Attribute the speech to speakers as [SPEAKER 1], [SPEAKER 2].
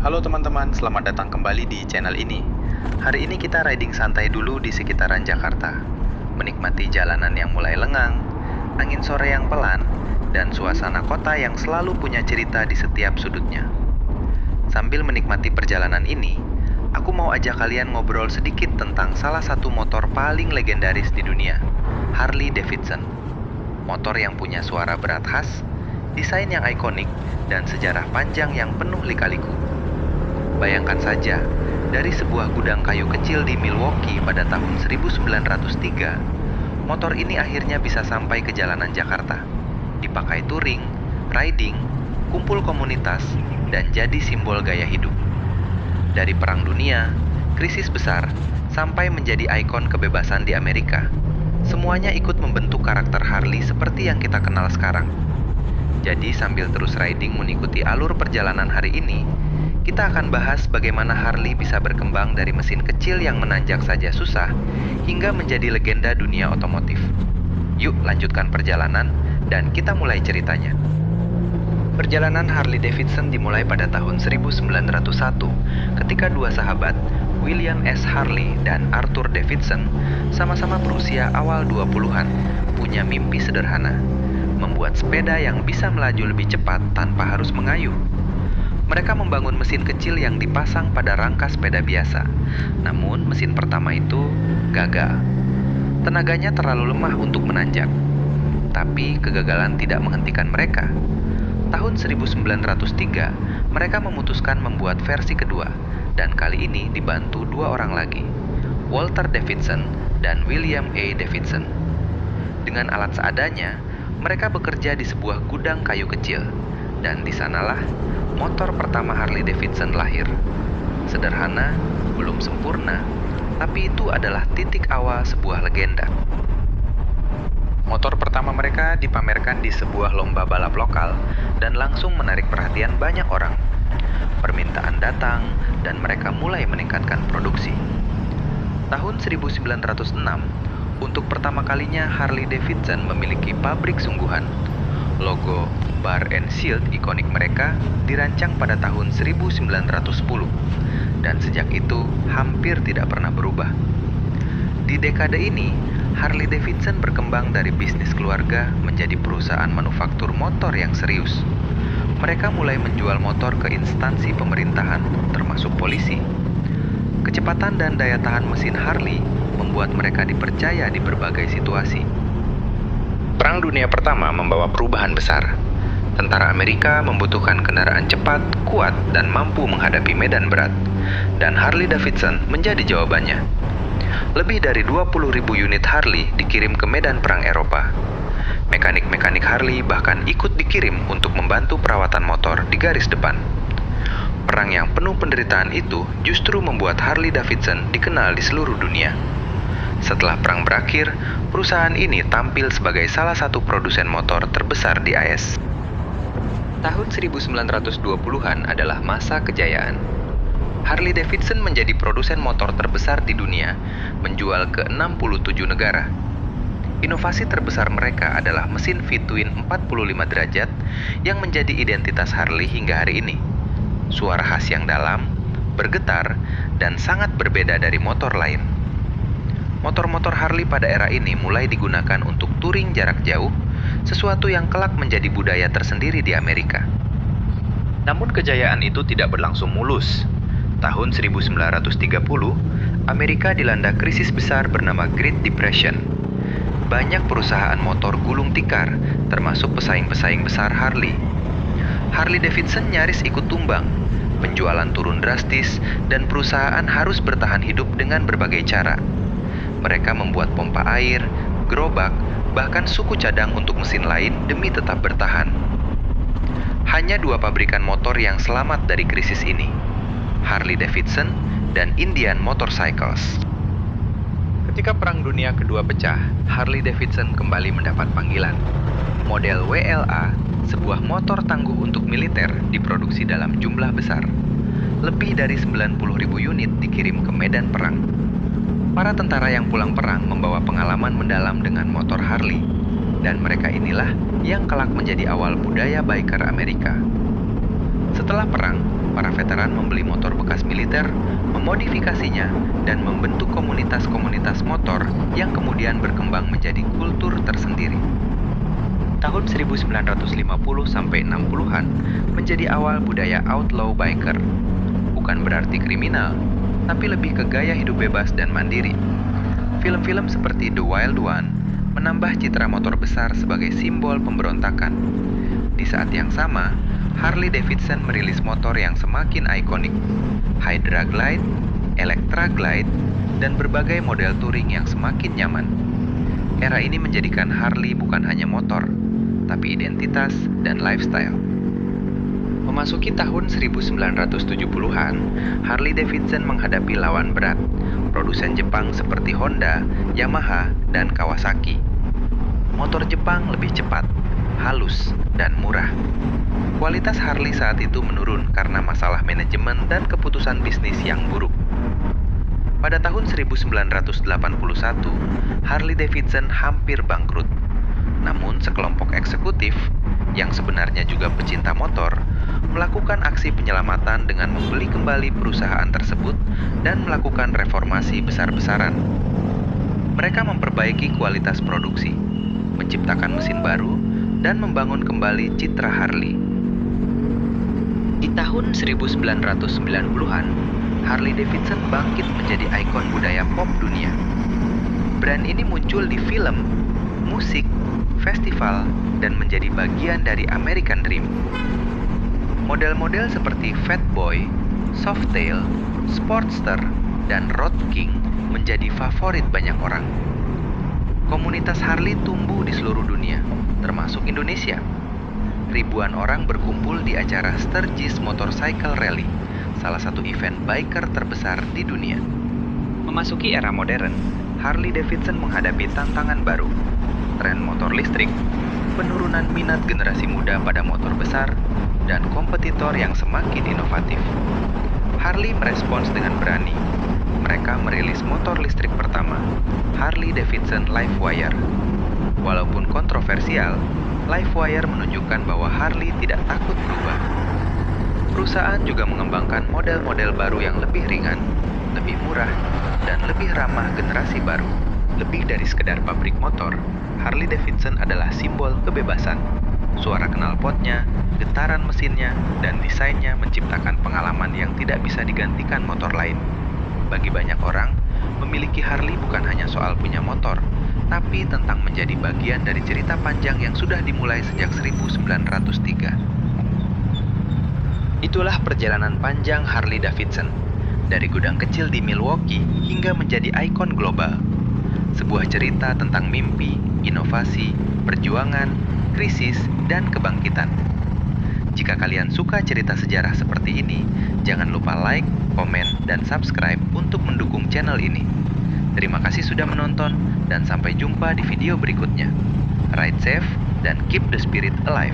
[SPEAKER 1] Halo teman-teman, selamat datang kembali di channel ini. Hari ini kita riding santai dulu di sekitaran Jakarta. Menikmati jalanan yang mulai lengang, angin sore yang pelan, dan suasana kota yang selalu punya cerita di setiap sudutnya. Sambil menikmati perjalanan ini, aku mau ajak kalian ngobrol sedikit tentang salah satu motor paling legendaris di dunia, Harley Davidson. Motor yang punya suara berat khas, desain yang ikonik, dan sejarah panjang yang penuh lika-liku. Bayangkan saja, dari sebuah gudang kayu kecil di Milwaukee pada tahun 1903, motor ini akhirnya bisa sampai ke jalanan Jakarta. Dipakai touring, riding, kumpul komunitas, dan jadi simbol gaya hidup. Dari Perang Dunia, krisis besar, sampai menjadi ikon kebebasan di Amerika, semuanya ikut membentuk karakter Harley seperti yang kita kenal sekarang. Jadi sambil terus riding mengikuti alur perjalanan hari ini, kita akan bahas bagaimana Harley bisa berkembang dari mesin kecil yang menanjak saja susah hingga menjadi legenda dunia otomotif. Yuk lanjutkan perjalanan dan kita mulai ceritanya. Perjalanan Harley Davidson dimulai pada tahun 1901 ketika dua sahabat, William S. Harley dan Arthur Davidson, sama-sama berusia awal 20-an, punya mimpi sederhana, membuat sepeda yang bisa melaju lebih cepat tanpa harus mengayuh. Mereka membangun mesin kecil yang dipasang pada rangka sepeda biasa. Namun mesin pertama itu gagal. Tenaganya terlalu lemah untuk menanjak. Tapi kegagalan tidak menghentikan mereka. Tahun 1903, mereka memutuskan membuat versi kedua, dan kali ini dibantu dua orang lagi, Walter Davidson dan William A. Davidson. Dengan alat seadanya, mereka bekerja di sebuah gudang kayu kecil, dan di sanalah motor pertama Harley Davidson lahir. Sederhana, belum sempurna, tapi itu adalah titik awal sebuah legenda. Motor pertama mereka dipamerkan di sebuah lomba balap lokal dan langsung menarik perhatian banyak orang. Permintaan datang dan mereka mulai meningkatkan produksi. Tahun 1906, untuk pertama kalinya Harley Davidson memiliki pabrik sungguhan. Logo Bar and Shield ikonik mereka dirancang pada tahun 1910 dan sejak itu hampir tidak pernah berubah. Di dekade ini, Harley Davidson berkembang dari bisnis keluarga menjadi perusahaan manufaktur motor yang serius. Mereka mulai menjual motor ke instansi pemerintahan, termasuk polisi. Kecepatan dan daya tahan mesin Harley membuat mereka dipercaya di berbagai situasi. Perang Dunia Pertama membawa perubahan besar. Tentara Amerika membutuhkan kendaraan cepat, kuat, dan mampu menghadapi medan berat. Dan Harley Davidson menjadi jawabannya. Lebih dari 20.000 unit Harley dikirim ke medan perang Eropa. Mekanik-mekanik Harley bahkan ikut dikirim untuk membantu perawatan motor di garis depan. Perang yang penuh penderitaan itu justru membuat Harley Davidson dikenal di seluruh dunia. Setelah perang berakhir, perusahaan ini tampil sebagai salah satu produsen motor terbesar di AS. Tahun 1920-an adalah masa kejayaan. Harley Davidson menjadi produsen motor terbesar di dunia, menjual ke 67 negara. Inovasi terbesar mereka adalah mesin V-twin 45 derajat yang menjadi identitas Harley hingga hari ini. Suara khas yang dalam, bergetar, dan sangat berbeda dari motor lain. Motor-motor Harley pada era ini mulai digunakan untuk touring jarak jauh, sesuatu yang kelak menjadi budaya tersendiri di Amerika. Namun kejayaan itu tidak berlangsung mulus. Tahun 1930, Amerika dilanda krisis besar bernama Great Depression. Banyak perusahaan motor gulung tikar, termasuk pesaing-pesaing besar Harley. Harley Davidson nyaris ikut tumbang. Penjualan turun drastis, dan perusahaan harus bertahan hidup dengan berbagai cara. Mereka membuat pompa air, gerobak, bahkan suku cadang untuk mesin lain demi tetap bertahan. Hanya dua pabrikan motor yang selamat dari krisis ini, Harley Davidson dan Indian Motorcycles. Ketika Perang Dunia Kedua pecah, Harley Davidson kembali mendapat panggilan. Model WLA, sebuah motor tangguh untuk militer, diproduksi dalam jumlah besar. Lebih dari 90.000 unit dikirim ke medan perang. Para tentara yang pulang perang membawa pengalaman mendalam dengan motor Harley, dan mereka inilah yang kelak menjadi awal budaya biker Amerika. Setelah perang, para veteran membeli motor bekas militer, memodifikasinya, dan membentuk komunitas-komunitas motor yang kemudian berkembang menjadi kultur tersendiri. Tahun 1950 sampai 60-an menjadi awal budaya outlaw biker. Bukan berarti kriminal, tapi lebih ke gaya hidup bebas dan mandiri. Film-film seperti The Wild One menambah citra motor besar sebagai simbol pemberontakan. Di saat yang sama, Harley Davidson merilis motor yang semakin ikonik, Hydra Glide, Electra Glide, dan berbagai model touring yang semakin nyaman. Era ini menjadikan Harley bukan hanya motor, tapi identitas dan lifestyle. Memasuki tahun 1970-an, Harley Davidson menghadapi lawan berat, produsen Jepang seperti Honda, Yamaha, dan Kawasaki. Motor Jepang lebih cepat, halus, dan murah. Kualitas Harley saat itu menurun karena masalah manajemen dan keputusan bisnis yang buruk. Pada tahun 1981, Harley Davidson hampir bangkrut. Namun sekelompok eksekutif, yang sebenarnya juga pecinta motor, melakukan aksi penyelamatan dengan membeli kembali perusahaan tersebut dan melakukan reformasi besar-besaran. Mereka memperbaiki kualitas produksi, menciptakan mesin baru, dan membangun kembali citra Harley. Di tahun 1990-an, Harley Davidson bangkit menjadi ikon budaya pop dunia. Brand ini muncul di film, musik, festival, dan menjadi bagian dari American Dream. Model-model seperti Fatboy, Softail, Sportster, dan Road King menjadi favorit banyak orang. Komunitas Harley tumbuh di seluruh dunia, termasuk Indonesia. Ribuan orang berkumpul di acara Sturgis Motorcycle Rally, salah satu event biker terbesar di dunia. Memasuki era modern, Harley Davidson menghadapi tantangan baru, tren motor listrik, penurunan minat generasi muda pada motor besar, dan kompetitor yang semakin inovatif. Harley merespons dengan berani. Mereka merilis motor listrik pertama, Harley Davidson LiveWire. Walaupun kontroversial, LiveWire menunjukkan bahwa Harley tidak takut berubah. Perusahaan juga mengembangkan model-model baru yang lebih ringan, lebih murah, dan lebih ramah generasi baru. Lebih dari sekedar pabrik motor, Harley Davidson adalah simbol kebebasan. Suara knalpotnya, getaran mesinnya, dan desainnya menciptakan pengalaman yang tidak bisa digantikan motor lain. Bagi banyak orang, memiliki Harley bukan hanya soal punya motor, tapi tentang menjadi bagian dari cerita panjang yang sudah dimulai sejak 1903. Itulah perjalanan panjang Harley Davidson, dari gudang kecil di Milwaukee hingga menjadi ikon global. Sebuah cerita tentang mimpi, inovasi, perjuangan, krisis, dan kebangkitan. Jika kalian suka cerita sejarah seperti ini, jangan lupa like, komen, dan subscribe untuk mendukung channel ini. Terima kasih sudah menonton, dan sampai jumpa di video berikutnya. Ride safe, dan keep the spirit alive.